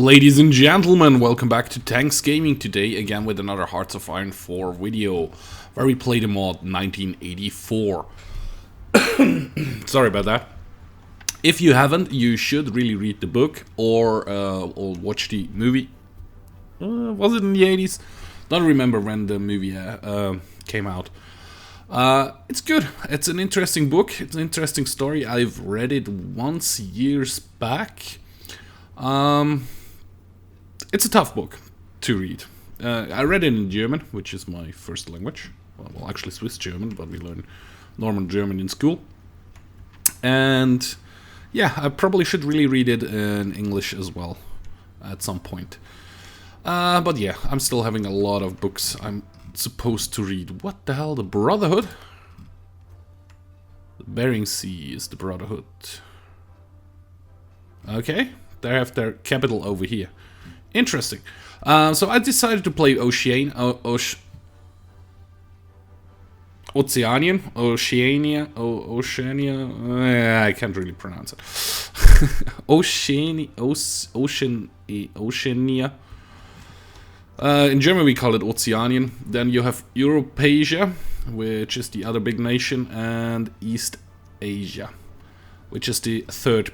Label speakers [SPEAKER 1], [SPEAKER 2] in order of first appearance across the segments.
[SPEAKER 1] Ladies and gentlemen, welcome back to Tanks Gaming today, again with another Hearts of Iron 4 video, where we play the mod 1984. Sorry about that. If you haven't, you should really read the book, or watch the movie. Was it in the 80s? Don't remember when the movie came out. It's good. It's an interesting book. It's an interesting story. I've read it once years back. It's a tough book to read. I read it in German, which is my first language. Well, actually Swiss German, but we learn Norman German in school. And yeah, I probably should really read it in English as well at some point. But yeah, I'm still having a lot of books I'm supposed to read. What the hell? The Brotherhood? The Bering Sea is the Brotherhood. Okay, they have their capital over here. Interesting. So I decided to play Oceania. I can't really pronounce it. Oceania. In German we call it Oceanian. Then you have Europasia, which is the other big nation, and East Asia, which is the third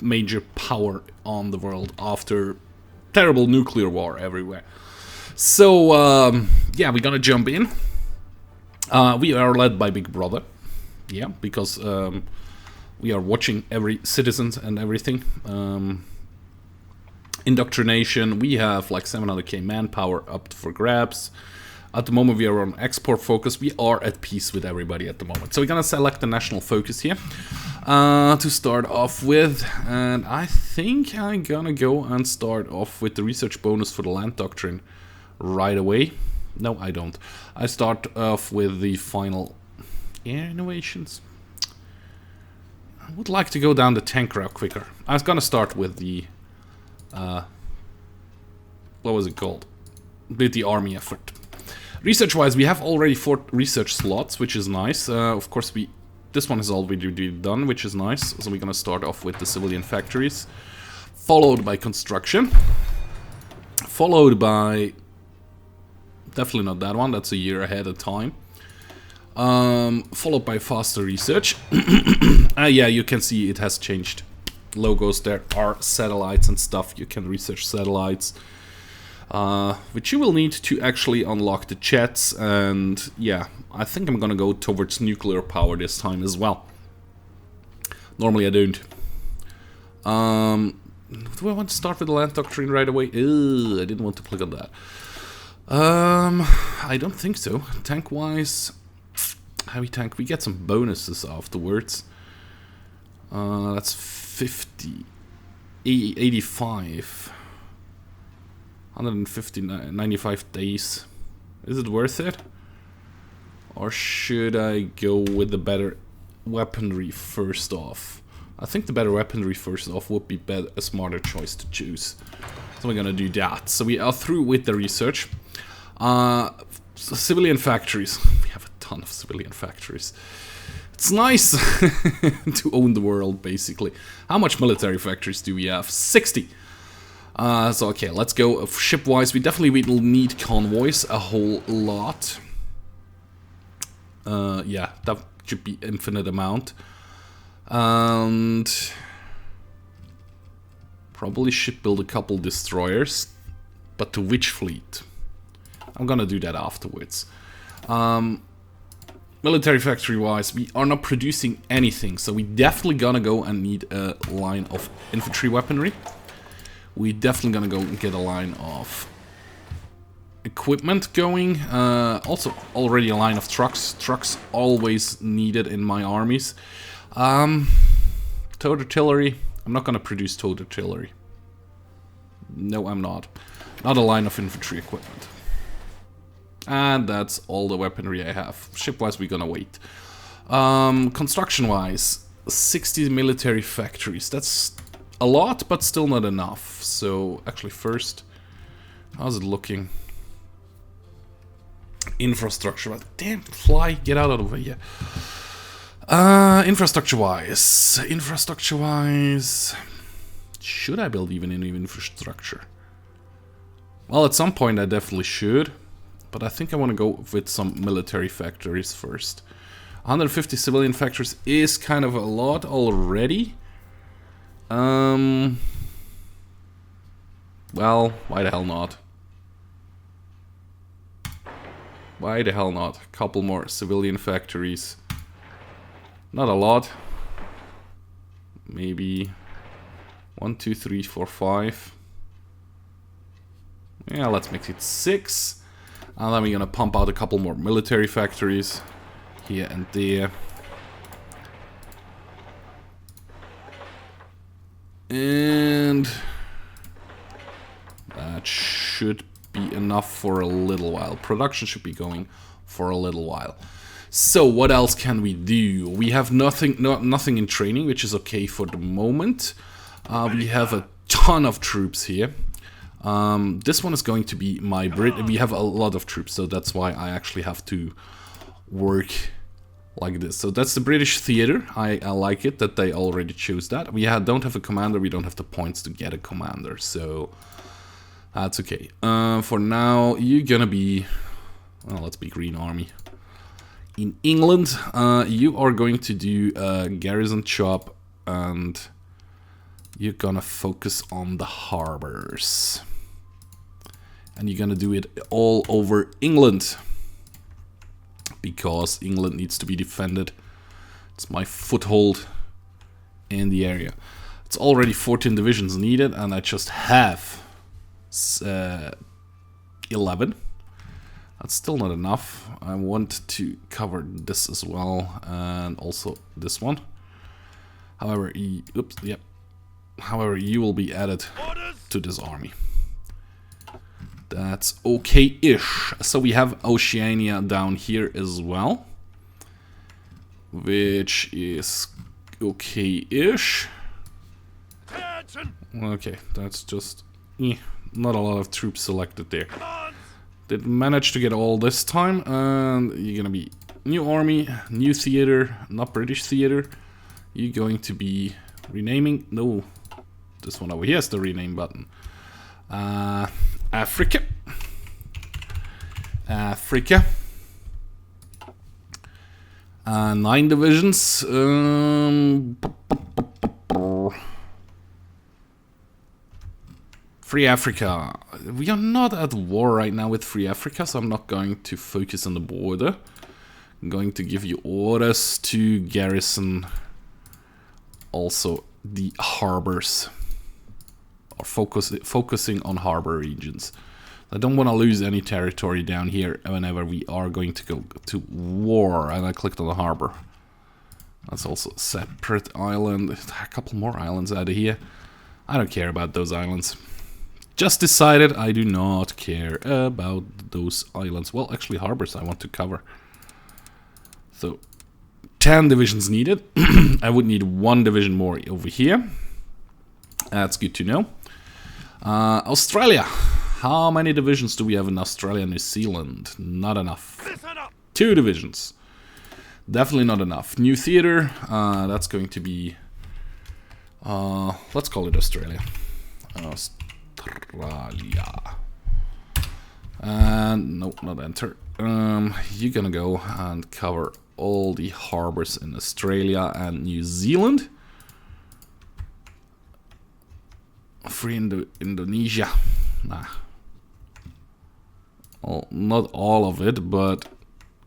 [SPEAKER 1] major power on the world after terrible nuclear war everywhere. So yeah, we're gonna jump in. We are led by Big Brother, yeah, because we are watching every citizens and everything. Indoctrination, we have like 700k manpower up for grabs. At the moment we are on export focus. We are at peace with everybody at the moment. So we're gonna select the national focus here to start off with. And I think I'm gonna go and start off with the research bonus for the land doctrine right away. No, I don't. I start off with the final air innovations. I would like to go down the tank route quicker. I was gonna start with the what was it called? With the army effort. Research-wise, we have already 4 research slots, which is nice. Of course, this one is already done, which is nice. So we're gonna start off with the civilian factories, followed by construction, followed by definitely not that one. That's a year ahead of time. Followed by faster research. Yeah, you can see it has changed logos. There are satellites and stuff. You can research satellites. Which you will need to actually unlock the jets, and yeah, I think I'm gonna go towards nuclear power this time as well. Normally I don't. Do I want to start with the land doctrine right away? Ew, I didn't want to click on that. I don't think so. Tank-wise, heavy tank, we get some bonuses afterwards. That's 50, 85. 150, 95 days. Is it worth it? Or should I go with the better weaponry first off? I think the better weaponry first off would be a smarter choice to choose. So we're gonna do that. So we are through with the research. So civilian factories. We have a ton of civilian factories. It's nice to own the world, basically. How much military factories do we have? 60. So okay, let's go ship-wise. We definitely will need convoys a whole lot. Yeah, that should be infinite amount. And probably should build a couple destroyers. But to which fleet? I'm gonna do that afterwards. Military factory-wise, we are not producing anything. So we definitely gonna go and need a line of infantry weaponry. We definitely gonna go and get a line of equipment going. Also, already a line of trucks. Trucks always needed in my armies. Towed artillery. I'm not gonna produce towed artillery. No, I'm not. Not a line of infantry equipment. And that's all the weaponry I have. Ship-wise, we're gonna wait. Construction-wise, 60 military factories. That's a lot, but still not enough. So, actually first, how's it looking? Infrastructure. Damn, fly, get out of the way, yeah. Infrastructure-wise. Should I build even any infrastructure? Well, at some point I definitely should. But I think I want to go with some military factories first. 150 civilian factories is kind of a lot already. Well, why the hell not? Why the hell not? A couple more civilian factories. Not a lot. Maybe 1, 2, 3, 4, 5. Yeah, let's make it 6. And then we're gonna pump out a couple more military factories here and there. And that should be enough for a little while. Production should be going for a little while. So what else can we do? We have nothing in training, which is okay for the moment. We have a ton of troops here. This one is going to be my we have a lot of troops, so that's why I actually have to work like this. So that's the British theater. I like it that they already chose that. We don't have a commander, we don't have the points to get a commander, so that's okay. For now, you're gonna be, well, let's be Green Army. In England, you are going to do a garrison job, and you're gonna focus on the harbors. And you're gonna do it all over England, because England needs to be defended. It's my foothold in the area. It's already 14 divisions needed, and I just have 11. That's still not enough. I want to cover this as well, and also this one. However, However, you will be added to this army. That's okay-ish. So we have Oceania down here as well, which is okay-ish. Okay, that's just not a lot of troops selected there. Did manage to get all this time, and you're gonna be new army, new theater, not British theater. You're going to be renaming. No, this one over here is the rename button. Africa. 9 divisions. Free Africa. We are not at war right now with Free Africa, so I'm not going to focus on the border. I'm going to give you orders to garrison also the harbors, or focusing on harbor regions. I don't want to lose any territory down here whenever we are going to go to war. And I clicked on the harbor. That's also a separate island. A couple more islands out of here. I don't care about those islands. Just decided I do not care about those islands. Well, actually harbors I want to cover. So 10 divisions needed. I would need 1 division more over here. That's good to know. Australia. How many divisions do we have in Australia and New Zealand? Not enough. 2 divisions. Definitely not enough. New theater. That's going to be... let's call it Australia. Australia. And no, not enter. You're gonna go and cover all the harbors in Australia and New Zealand. Free Indonesia. Nah. Well, not all of it, but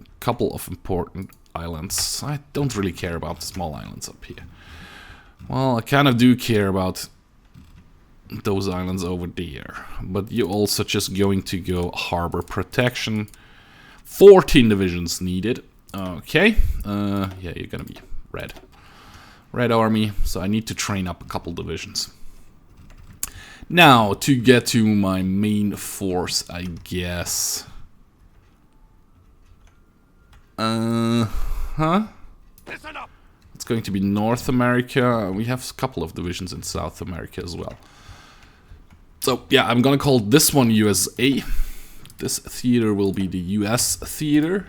[SPEAKER 1] a couple of important islands. I don't really care about the small islands up here. Well, I kind of do care about those islands over there. But you're also just going to go harbor protection. 14 divisions needed. Okay. Yeah, you're gonna be red. Red army. So I need to train up a couple divisions. Now, to get to my main force, I guess. It's going to be North America. We have a couple of divisions in South America as well. So, yeah, I'm gonna call this one USA. This theater will be the US theater.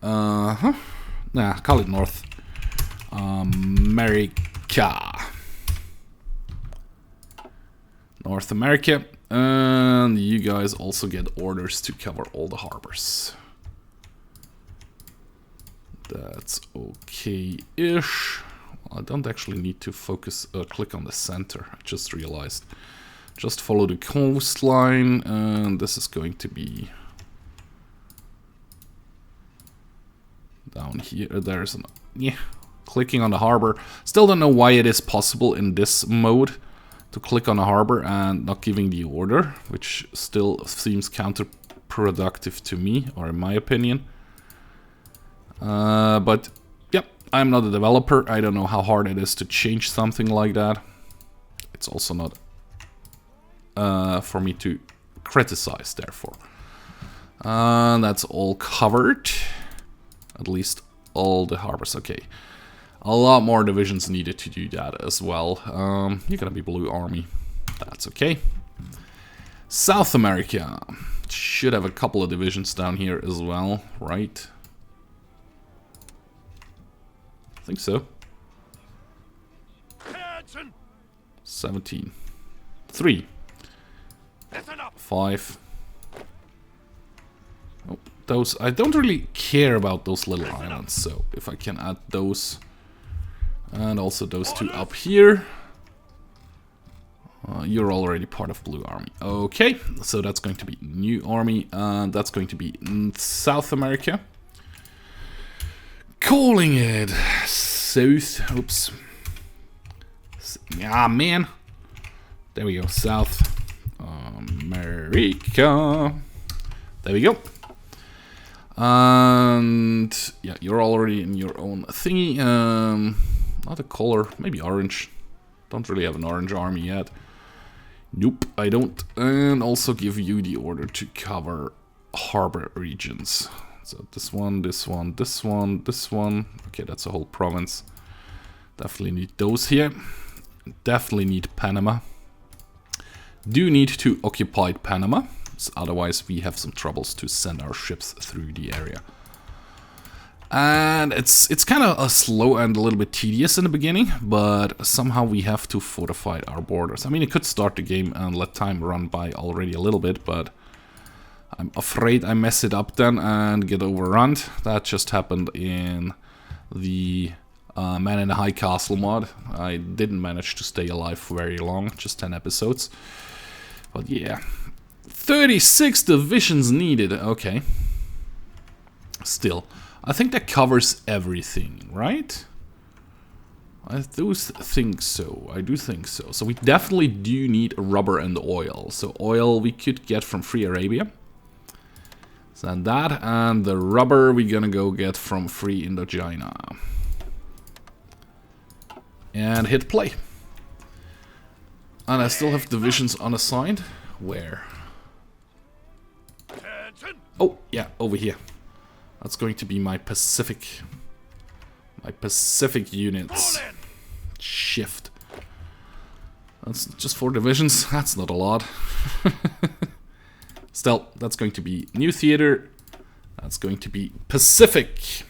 [SPEAKER 1] Nah, call it North America. North America. And you guys also get orders to cover all the harbors. That's okay-ish. Well, I don't actually need to focus, click on the center. I just realized. Just follow the coastline, and this is going to be down here. There's an, yeah, clicking on the harbor. Still don't know why it is possible in this mode to click on a harbor and not giving the order, which still seems counterproductive to me, or in my opinion. But yep, I'm not a developer. I don't know how hard it is to change something like that. It's also not for me to criticize, therefore. That's all covered. At least all the harbors. Okay. A lot more divisions needed to do that as well. You're gonna be Blue Army. That's okay. South America. Should have a couple of divisions down here as well, right? I think so. 17. 3. 5. Oh, those, I don't really care about those little islands, so if I can add those. And also those two up here. You're already part of Blue Army. Okay, so that's going to be New Army, and that's going to be South America. Calling it South. Oops. Ah, man. There we go. South America. There we go. And yeah, you're already in your own thingy. Not a color, maybe orange. Don't really have an orange army yet. Nope, I don't. And also give you the order to cover harbor regions. So this one, this one, this one, this one. Okay, that's a whole province. Definitely need those here. Definitely need Panama. Do need to occupy Panama. Otherwise we have some troubles to send our ships through the area. And it's kind of slow and a little bit tedious in the beginning, but somehow we have to fortify our borders. I mean, it could start the game and let time run by already a little bit, but I'm afraid I mess it up then and get overrun. That just happened in the Man in the High Castle mod. I didn't manage to stay alive for very long, just 10 episodes. But yeah, 36 divisions needed, okay. Still. I think that covers everything, right? I do think so. I do think so. So we definitely do need rubber and oil. So oil we could get from Free Arabia. So that, and the rubber we're gonna go get from Free Indochina. And hit play. And I still have divisions unassigned. Where? Oh, yeah, over here. That's going to be my Pacific units. Shift. That's just 4 divisions. That's not a lot. Still, that's going to be New Theater. That's going to be Pacific.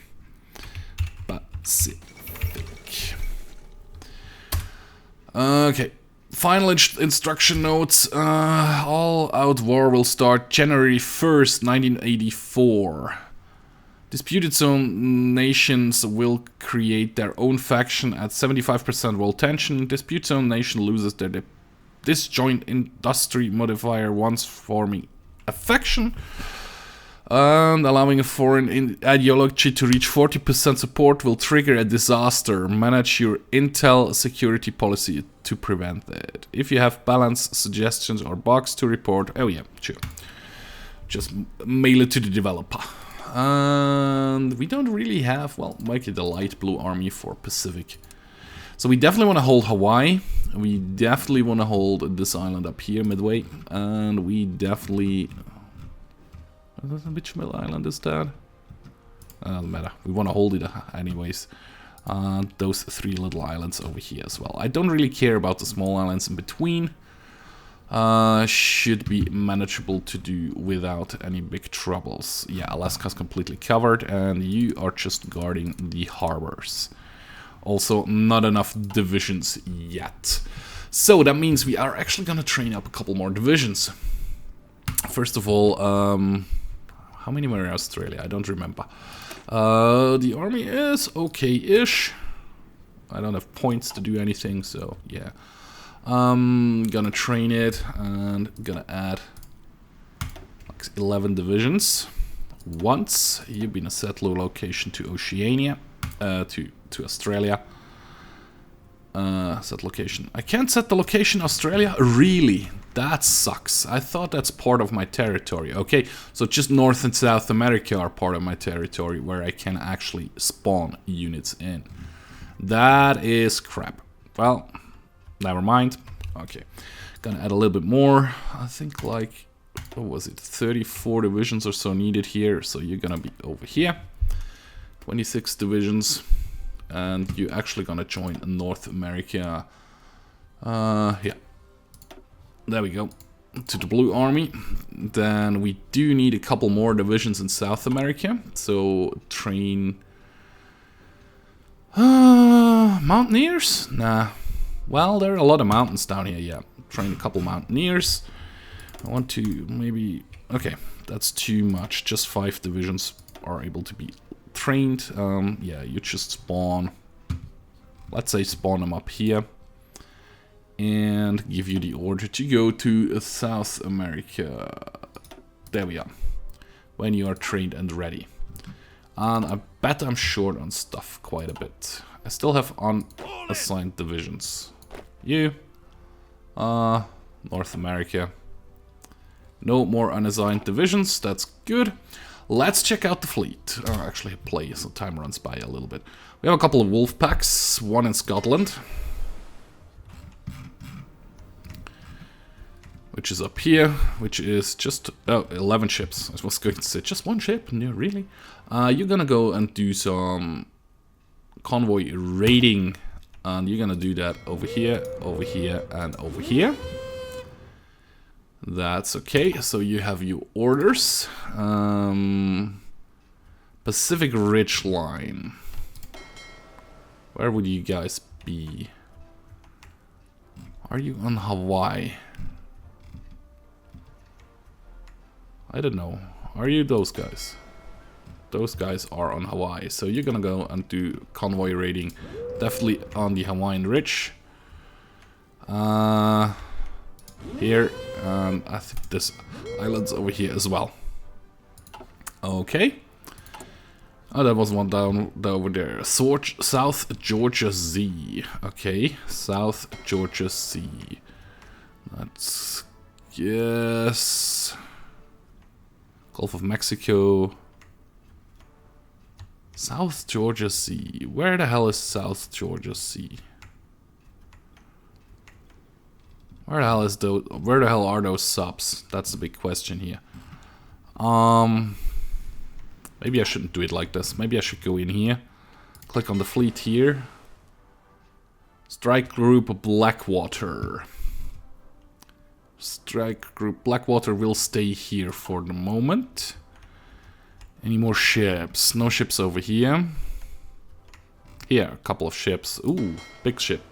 [SPEAKER 1] Okay. Final instruction notes. All-out war will start January 1st, 1984. Disputed zone nations will create their own faction at 75% world tension. Dispute zone nation loses their disjoint industry modifier once forming a faction. And allowing a foreign ideology to reach 40% support will trigger a disaster. Manage your intel security policy to prevent that. If you have balance, suggestions, or bugs to report, oh yeah, sure. Just mail it to the developer. And we don't really have, well, make it a light blue army for Pacific. So we definitely want to hold Hawaii. We definitely want to hold this island up here, Midway. And we definitely... Which middle island is that? Doesn't matter. We want to hold it anyways. Those 3 little islands over here as well. I don't really care about the small islands in between. Should be manageable to do without any big troubles. Yeah, Alaska's completely covered, and you are just guarding the harbors. Also, not enough divisions yet. So that means we are actually gonna train up a couple more divisions. First of all, how many were in Australia? I don't remember. The army is okay-ish. I don't have points to do anything, so yeah. Gonna train it and gonna add like 11 divisions. Once you've been a settler location to Oceania, to Australia. Set location. I can't set the location Australia? Really? That sucks. I thought that's part of my territory. Okay, so just North and South America are part of my territory where I can actually spawn units in. That is crap. Well, never mind. Okay, gonna add a little bit more. I think like, what was it? 34 divisions or so needed here. So you're gonna be over here. 26 divisions. And you're actually gonna join North America. Yeah. There we go. To the Blue Army. Then we do need a couple more divisions in South America. So train... Mountaineers? Nah. Well, there are a lot of mountains down here, yeah. Train a couple Mountaineers. I want to maybe... Okay, that's too much. Just 5 divisions are able to be trained. Yeah, you just spawn, let's say spawn them up here and give you the order to go to South America. There we are, when you are trained and ready. And I bet I'm short on stuff quite a bit. I still have unassigned divisions. You North America, no more unassigned divisions. That's good. Let's check out the fleet. Oh, actually play, so time runs by a little bit. We have a couple of wolf packs, one in Scotland, which is up here, which is just 11 ships. I was going to say just one ship. No, really? You're gonna go and do some convoy raiding, and you're gonna do that over here, and over here. That's okay, so you have your orders. Pacific Ridge Line. Where would you guys be? Are you on Hawaii? I don't know. Are you those guys? Those guys are on Hawaii, so you're gonna go and do convoy raiding. Definitely on the Hawaiian Ridge. Here, and I think this island's over here as well. Okay. Oh, that was one down over there. South Georgia Sea. Okay, South Georgia Sea. Let's guess. Gulf of Mexico. South Georgia Sea. Where the hell is South Georgia Sea? Where the hell are those subs? That's the big question here. Maybe I shouldn't do it like this. Maybe I should go in here. Click on the fleet here. Strike Group Blackwater. Strike Group Blackwater will stay here for the moment. Any more ships? No ships over here. Here, a couple of ships. Ooh, big ship.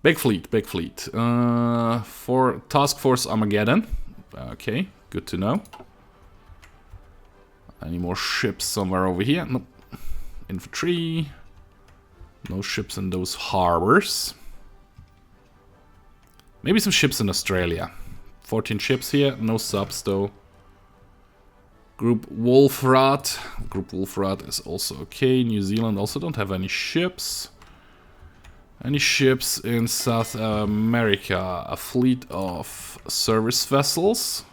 [SPEAKER 1] Big fleet, big fleet. For Task Force Armageddon. Okay, good to know. Any more ships somewhere over here? Nope. Infantry. No ships in those harbors. Maybe some ships in Australia. 14 ships here, no subs though. Group Wolfrat. Group Wolfrat is also okay. New Zealand also don't have any ships. Any ships in South America? A fleet of service vessels.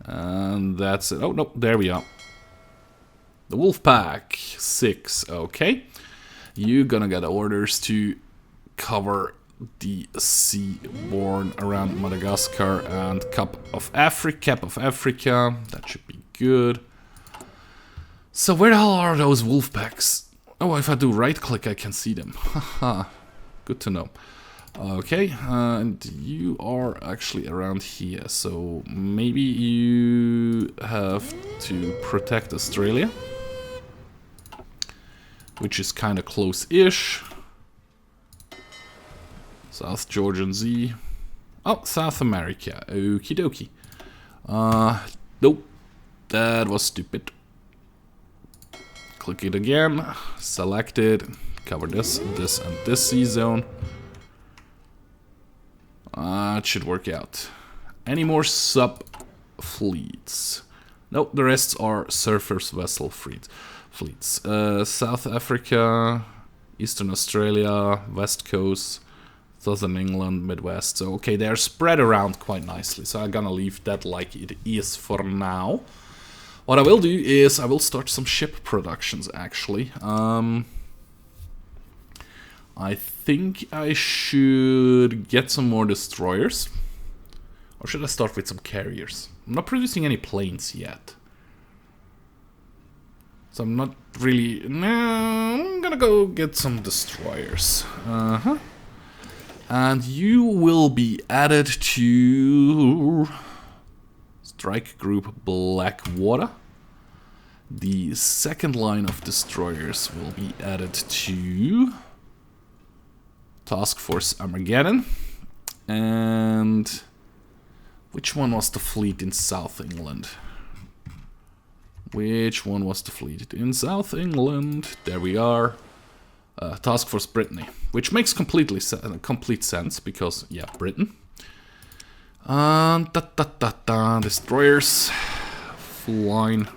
[SPEAKER 1] And that's it. Oh, no, there we are. The Wolfpack 6, okay. You're gonna get orders to cover the seaborne around Madagascar and Cap of Africa. That should be good. So where the hell are those Wolfpacks? Oh, if I do right click I can see them. Haha, good to know. Okay, and you are actually around here, so maybe you have to protect Australia, which is kind of close-ish. South Georgian Sea. Oh, South America. Okie dokie. Nope. That was stupid. Click it again. Select it. Cover this, this, and this sea zone. It should work out. Any more sub fleets? Nope, the rest are surface vessel fleets. South Africa, Eastern Australia, West Coast, Southern England, Midwest. So, okay, they're spread around quite nicely. So I'm gonna leave that like it is for now. What I will do is I will start some ship productions, actually. I think I should get some more destroyers. Or should I start with some carriers? I'm not producing any planes yet. So I'm not really... No, I'm gonna go get some destroyers. And you will be added to... Strike Group Blackwater. The second line of destroyers will be added to... Task Force Armageddon. And... Which one was the fleet in South England? Which one was the fleet in South England? There we are. Task Force Brittany. Which makes complete sense, because, yeah, Britain. Destroyers. Full line.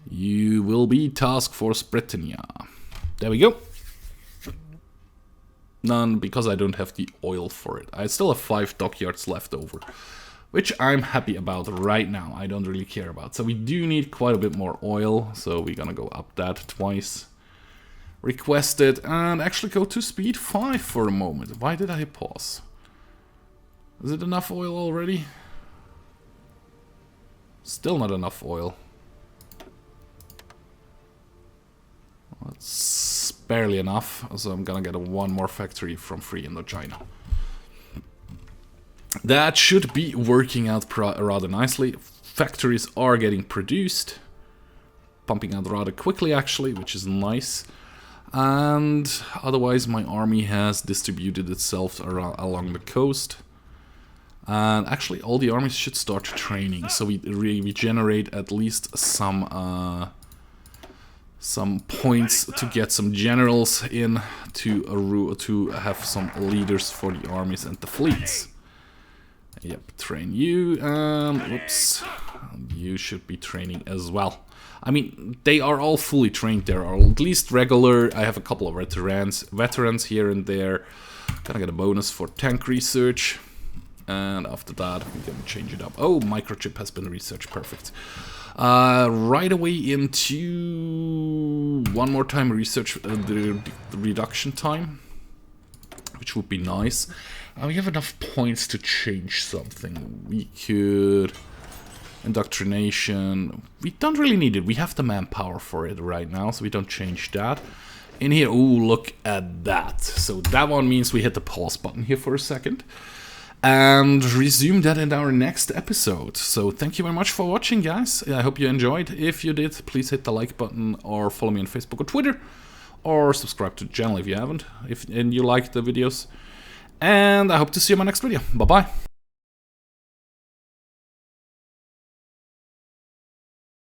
[SPEAKER 1] You will be Task Force Britannia. There we go. None, because I don't have the oil for it. I still have 5 dockyards left over, which I'm happy about right now. I don't really care about. So we do need quite a bit more oil, so we're gonna go up that twice. Request it, and actually go to speed 5 for a moment. Why did I pause? Is it enough oil already? Still not enough oil. That's barely enough, so I'm gonna get one more factory from Free Indochina. That should be working out rather nicely. Factories are getting produced. Pumping out rather quickly, actually, which is nice. And otherwise, my army has distributed itself along the coast. And actually, all the armies should start training, so we regenerate at least some points to get some generals in to have some leaders for the armies and the fleets. Yep, train you, and whoops, you should be training as well. I mean, they are all fully trained. There are at least regular. I have a couple of veterans here and there. Gonna get a bonus for tank research, and after that we can change it up. Oh, microchip has been researched. Perfect. Right away into one more time research the reduction time, which would be nice. We have enough points to change something. We could... Indoctrination. We don't really need it. We have the manpower for it right now, so we don't change that. In here, ooh, look at that. So that one means we hit the pause button here for a second. And resume that in our next episode. So thank you very much for watching, guys. I hope you enjoyed. If you did, please hit the like button or follow me on Facebook or Twitter. Or subscribe to the channel if you haven't. And you like the videos. And I hope to see you in my next video. Bye-bye.